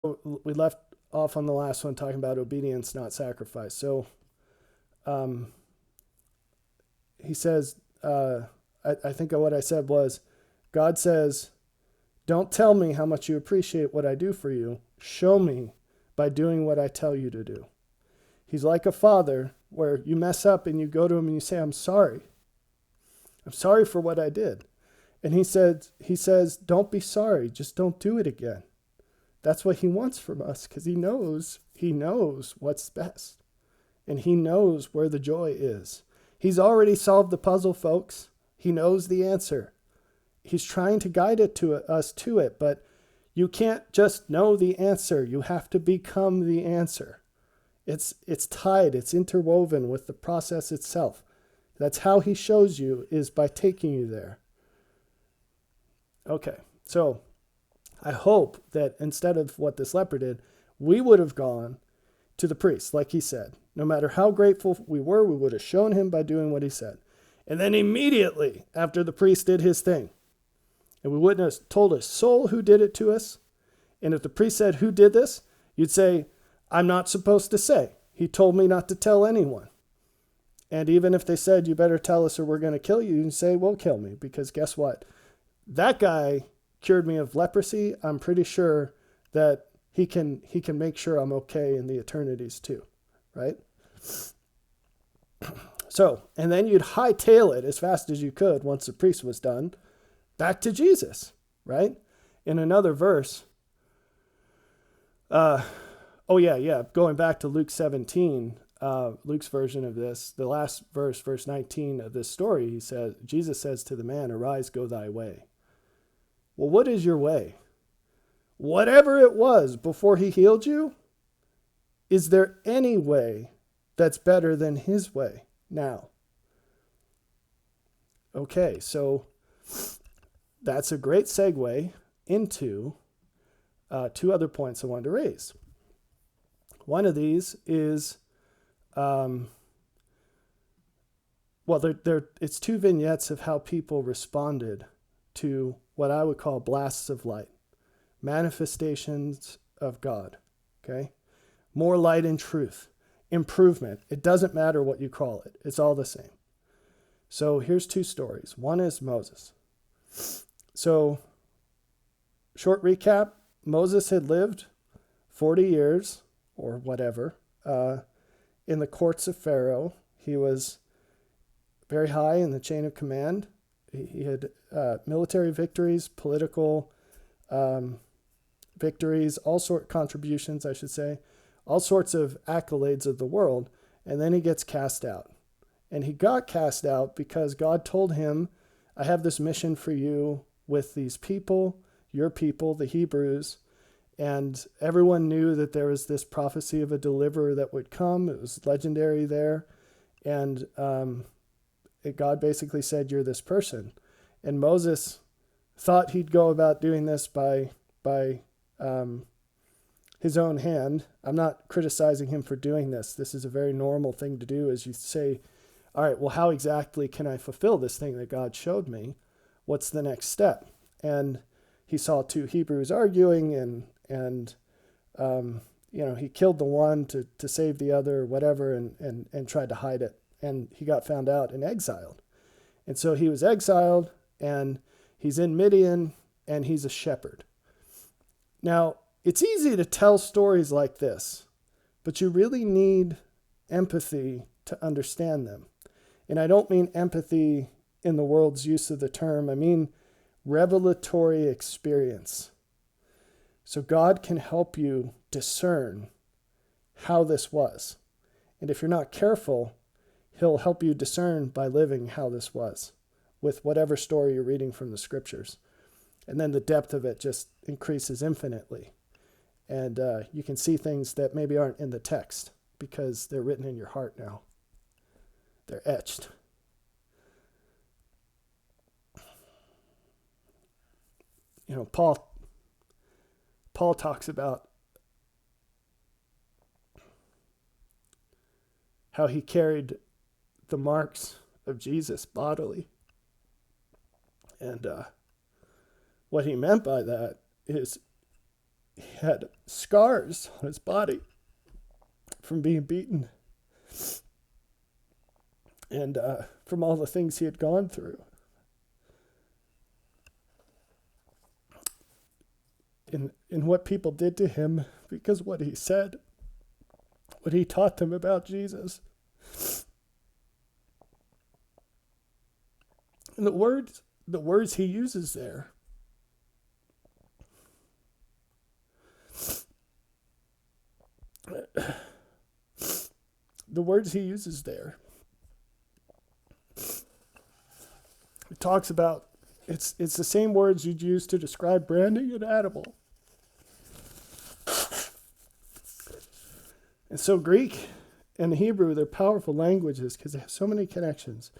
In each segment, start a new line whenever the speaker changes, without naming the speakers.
we left off on the last one talking about obedience, not sacrifice. So um, he says, I think what I said was, God says, don't tell me how much you appreciate what I do for you. Show me by doing what I tell you to do. He's like a father where you mess up and you go to him and you say, I'm sorry. I'm sorry for what I did. And he says, don't be sorry. Just don't do it again. That's what he wants from us because he knows what's best. And he knows where the joy is. He's already solved the puzzle, folks. He knows the answer. He's trying to guide us to it, but you can't just know the answer. You have to become the answer. It's tied, it's interwoven with the process itself. That's how he shows you, is by taking you there. Okay, so I hope that instead of what this leper did, we would have gone to the priest, like he said. No matter how grateful we were, we would have shown him by doing what he said. And then immediately after the priest did his thing, and we wouldn't have told a soul who did it to us. And if the priest said, who did this? You'd say, I'm not supposed to say. He told me not to tell anyone. And even if they said, you better tell us or we're going to kill you, you'd say, well, kill me. Because guess what? That guy cured me of leprosy. I'm pretty sure that he can make sure I'm okay in the eternities too. Right? So, and then you'd hightail it as fast as you could once the priest was done, back to Jesus, right? In another verse, going back to Luke 17, Luke's version of this, the last verse, verse 19 of this story, Jesus says to the man, arise, go thy way. Well, what is your way? Whatever it was before he healed you, is there any way that's better than his way now? Okay, so that's a great segue into two other points I wanted to raise. One of these is, it's two vignettes of how people responded to what I would call blasts of light, manifestations of God, okay? More light and truth, improvement. It doesn't matter what you call it. It's all the same. So here's two stories. One is Moses. So, short recap, Moses had lived 40 years or whatever in the courts of Pharaoh. He was very high in the chain of command. He had military victories, political victories, contributions, I should say, all sorts of accolades of the world. And then he gets cast out. And he got cast out because God told him, I have this mission for you with these people, your people, the Hebrews. And everyone knew that there was this prophecy of a deliverer that would come. It was legendary there. And God basically said, you're this person. And Moses thought he'd go about doing this by his own hand. I'm not criticizing him for doing this. This is a very normal thing to do, as you say, all right, well, how exactly can I fulfill this thing that God showed me? What's the next step? And he saw two Hebrews arguing, and he killed the one to save the other, whatever, and tried to hide it. And he got found out and exiled. And so he was exiled, and he's in Midian, and he's a shepherd. Now, it's easy to tell stories like this, but you really need empathy to understand them. And I don't mean empathy in the world's use of the term. I mean revelatory experience. So God can help you discern how this was. And if you're not careful, he'll help you discern by living how this was with whatever story you're reading from the scriptures. And then the depth of it just increases infinitely. And you can see things that maybe aren't in the text because they're written in your heart now. They're etched. Paul talks about how he carried the marks of Jesus bodily. And what he meant by that is He had scars on his body from being beaten and from all the things he had gone through. In what people did to him because what he said, what he taught them about Jesus. And the words he uses there, he talks about, it's the same words you'd use to describe branding an animal. And so Greek and Hebrew, they're powerful languages because they have so many connections.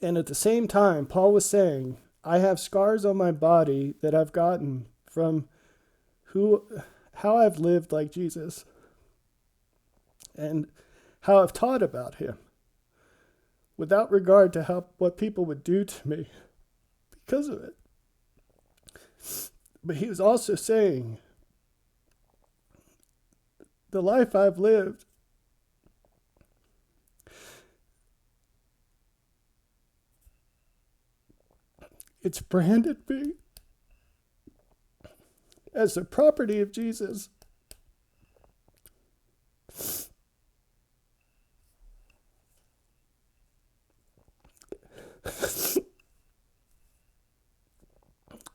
And at the same time, Paul was saying, I have scars on my body that I've gotten from how I've lived like Jesus and how I've taught about him without regard to what people would do to me because of it. But he was also saying, the life I've lived, it's branded me as the property of Jesus.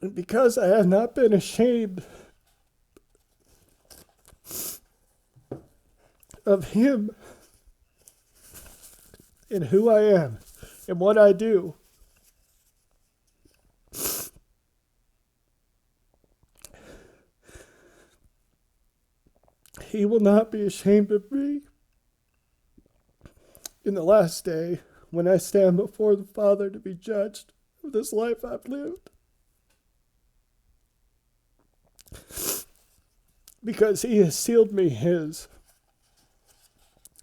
And because I have not been ashamed of him and who I am and what I do, he will not be ashamed of me in the last day when I stand before the Father to be judged of this life I've lived. Because he has sealed me his.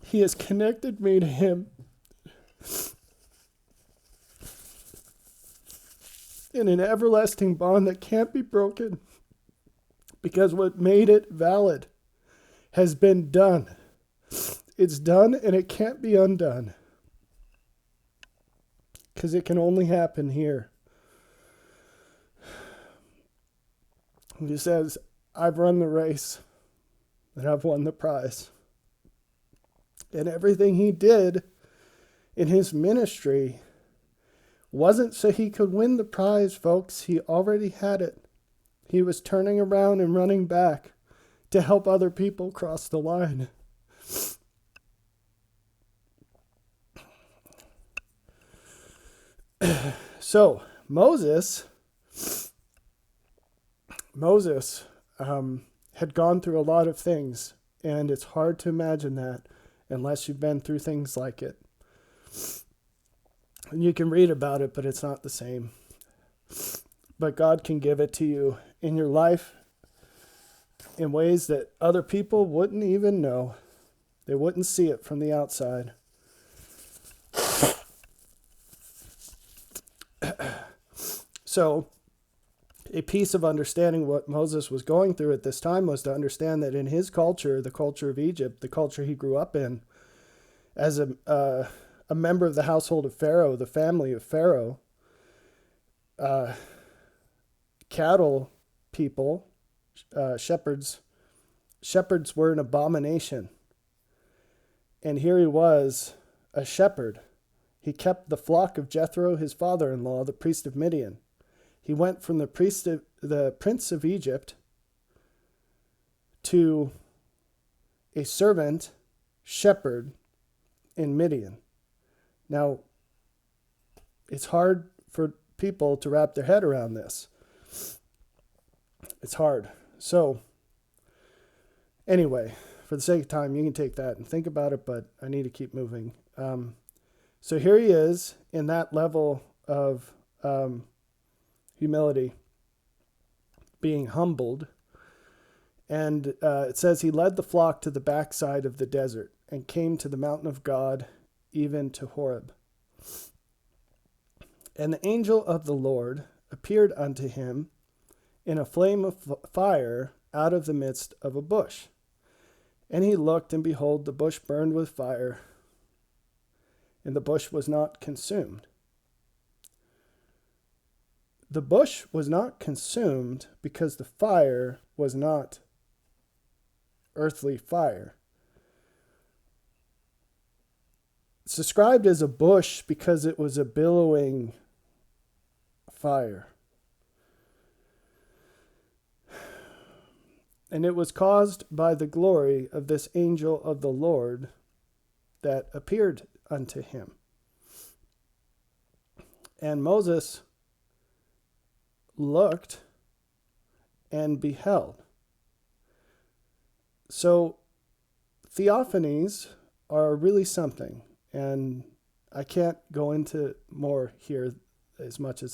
He has connected me to him in an everlasting bond that can't be broken, because what made it valid has been done. It's done and it can't be undone, because it can only happen here. He says, I've run the race and I've won the prize. And everything he did in his ministry wasn't so he could win the prize, folks. He already had it. He was turning around and running back to help other people cross the line. So, Moses had gone through a lot of things, and it's hard to imagine that unless you've been through things like it. And you can read about it, but it's not the same. But God can give it to you in your life in ways that other people wouldn't even know. They wouldn't see it from the outside. So, a piece of understanding what Moses was going through at this time was to understand that in his culture, the culture of Egypt, the culture he grew up in, as a member of the household of Pharaoh, the family of Pharaoh, cattle people, shepherds were an abomination. And here he was, a shepherd. He kept the flock of Jethro, his father-in-law, the priest of Midian. He went from the prince of Egypt to a servant shepherd in Midian. Now, it's hard for people to wrap their head around this. It's hard. So, anyway, for the sake of time, you can take that and think about it, but I need to keep moving. So here he is in that level of humility, being humbled. And it says he led the flock to the backside of the desert and came to the mountain of God, even to Horeb. And the angel of the Lord appeared unto him in a flame of fire out of the midst of a bush. And he looked, and behold, the bush burned with fire, and the bush was not consumed. The bush was not consumed because the fire was not earthly fire. It's described as a bush because it was a billowing fire. And it was caused by the glory of this angel of the Lord that appeared unto him. And Moses looked and beheld. So theophanies are really something. And I can't go into more here as much as